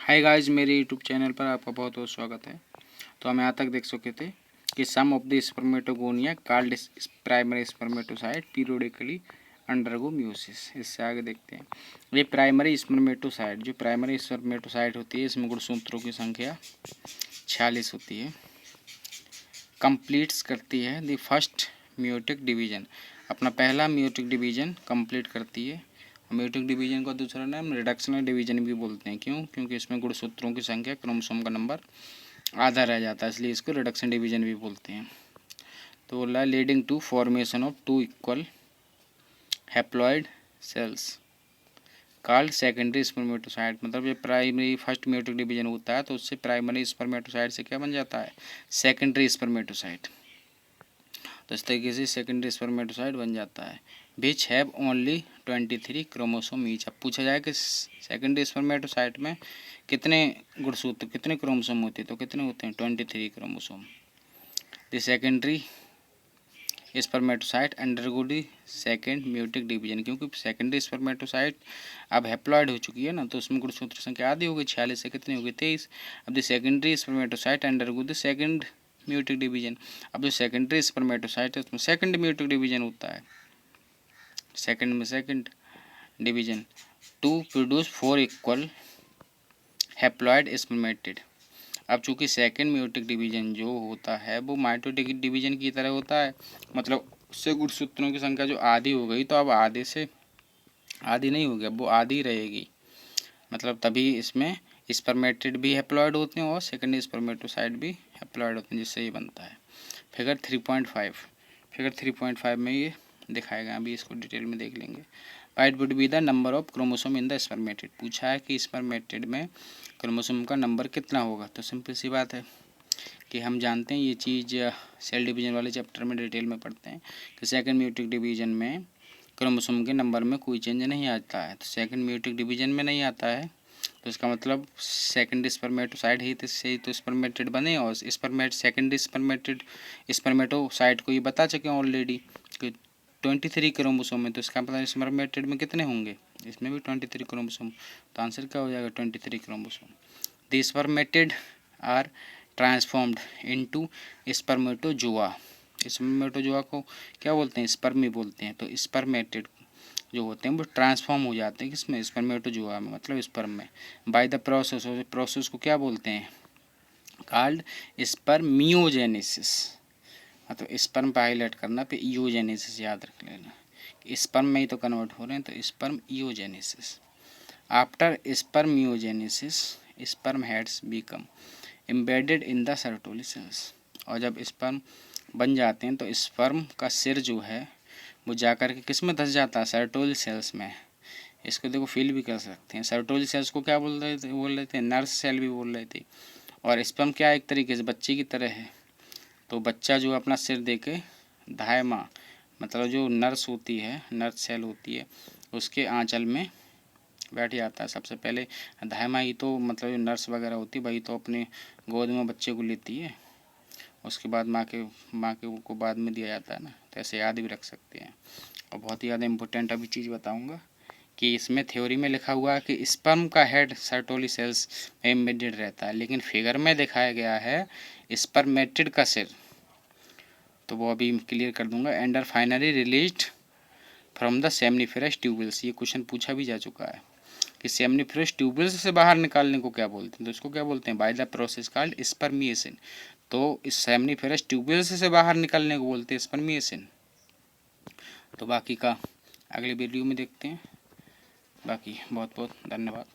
Hi guys, मेरे YouTube channel पर आपका बहुत बहुत स्वागत है। तो हम यहाँ तक देख चुके थे कि some of the spermatogonia called primary spermatocyte periodically undergo meiosis. इससे आगे देखते हैं। ये प्राइमरी स्पर्मेटोसाइट, जो प्राइमरी स्पर्मेटोसाइट होती है, इसमें गुणसूत्रों की संख्या 46 होती है। कंप्लीट्स करती है द फर्स्ट म्यूटिक डिवीजन, अपना पहला म्यूटिक डिवीजन कंप्लीट करती है। म्यूटिक डिवीजन का दूसरा नाम रिडक्शनल डिवीजन भी बोलते हैं। क्यों? क्योंकि इसमें गुणसूत्रों की संख्या, क्रोमोसोम का नंबर आधा रह जाता है, इसलिए इसको रिडक्शन डिवीजन भी बोलते हैं। तो बोला है leading to formation of two equal haploid cells called secondary spermatocyte. मतलब ये प्राइमरी फर्स्ट म्यूटिक डिवीजन होता है तो उससे प्राइमरी स्पर्मेटोसाइट से क्या बन जाता है? Secondary spermatocyte. तो इस तरीके से सेकेंडरी स्पर्मेटोसाइट बन जाता है। Which have only 23 chromosome each. अब पूछा जाए कि सेकेंडरी स्पर्मेटोसाइट में कितने गुणसूत्र, कितने क्रोमोसोम होते हैं, तो कितने होते हैं? 23 chromosome. The secondary spermatocyte undergo the second meiotic division, क्योंकि सेकेंडरी स्पर्मेटोसाइट अब हैप्लॉइड हो चुकी है ना, तो उसमें गुणसूत्र संख्या आधी हो गई, 46 से कितनी हो गई? 23। अब the secondary spermatocyte undergo the second meiotic division. अब जो सेकेंडरी स्पर्मेटोसाइट है उसमें सेकंड म्यूटिक डिवीजन होता है, सेकंड में second division to produce 4 equal haploid spermatid. अब चूंकि सेकंड म्यूटिक डिवीजन जो होता है वो माइटोटिक डिवीजन की तरह होता है, मतलब उससे गुणसूत्रों की संख्या जो आधी हो गई, तो अब आधे से आधी नहीं हो गया, वो आधी रहेगी। मतलब तभी इसमें स्पर्मेटिड भी हैप्लॉइड होते हैं और सेकंड स्पर्मेटोसाइट भी हैप्लॉइड होते हैं, जिससे ये बनता है। फिगर 3.5, फिगर 3.5 में ये दिखाएगा, अभी इसको डिटेल में देख लेंगे। White would be the number of chromosome in the spermatid. पूछा है कि स्पर्मेटिड में क्रोमोसोम का नंबर कितना होगा। तो सिंपल सी बात है कि हम जानते हैं ये चीज़ सेल डिवीजन वाले चैप्टर में डिटेल में पढ़ते हैं कि सेकंड म्यूटिक डिवीजन में क्रोमोसोम के नंबर में कोई चेंज नहीं आता है। तो सेकंड म्यूटिक डिवीजन में नहीं आता है तो इसका मतलब सेकंड स्पर्मेटोसाइट ही से तो स्पर्मेटिड बने, और सेकंड स्पर्मेटोसाइट को ये बता चुके हैं ऑलरेडी कि 23 क्रोमोसोम है। तो इसका मतलब स्पर्मेटिड में कितने होंगे? इसमें भी 23 क्रोमोसोम। तो आंसर क्या हो जाएगा? 23 chromosome. The spermatid are transformed into spermatozoa. Spermatozoa को क्या बोलते हैं? स्पर्मी बोलते हैं। तो स्पर्मेटिड जो होते हैं वो ट्रांसफॉर्म हो जाते हैं किसमें? स्पर्मेटोजोआ में, मतलब स्पर्म में। बाय द प्रोसेस, प्रोसेस को क्या बोलते हैं? Called spermiogenesis. मतलब स्पर्म पायलट करना, पे ईओजेनेसिस याद रख लेना। स्पर्म में ही तो कन्वर्ट हो रहे हैं, तो spermiogenesis. After spermiogenesis sperm heads become embedded in the Sertoli cells. और जब स्पर्म बन जाते हैं तो स्पर्म का सिर जो है वो जाकर के किस में धस जाता है? सर्टोली सेल्स में। इसको देखो फील भी कर सकते हैं। सर्टोली सेल्स को क्या बोल रहे थे? नर्स सेल भी बोल रहे थे। और स्पर्म क्या एक तरीके से बच्चे की तरह है। तो बच्चा जो अपना सिर दे के धायमा, मतलब जो नर्स होती है, नर्स सेल होती है, उसके आंचल में बैठ जाता है। सबसे पहले धायमा ही तो, मतलब जो नर्स वगैरह होती है वही तो अपने गोद में बच्चे को लेती है, उसके बाद माँ के को बाद में दिया जाता है ना। तो ऐसे याद भी रख सकते हैं। और बहुत ही ज़्यादा इम्पोर्टेंट अभी चीज़ बताऊँगा कि इसमें थ्योरी में लिखा हुआ है कि स्पर्म का हेड सर्टोली सेल्स में एम्बेडेड रहता है, लेकिन फिगर में दिखाया गया है स्पर्मेटिड का सिर। तो वो अभी क्लियर कर दूंगा। And are finally released from the seminiferous tubules. ये क्वेश्चन पूछा भी जा चुका है कि सेमनीफेरस ट्यूबल्स से बाहर निकालने को क्या बोलते हैं? तो इसको क्या बोलते हैं? By the process called spermiation. तो इस सेमनीफेरस ट्यूबल्स से बाहर निकालने को बोलते हैं स्पर्मिएशन। तो बाकी का अगले वीडियो में देखते हैं। बाकी बहुत बहुत धन्यवाद।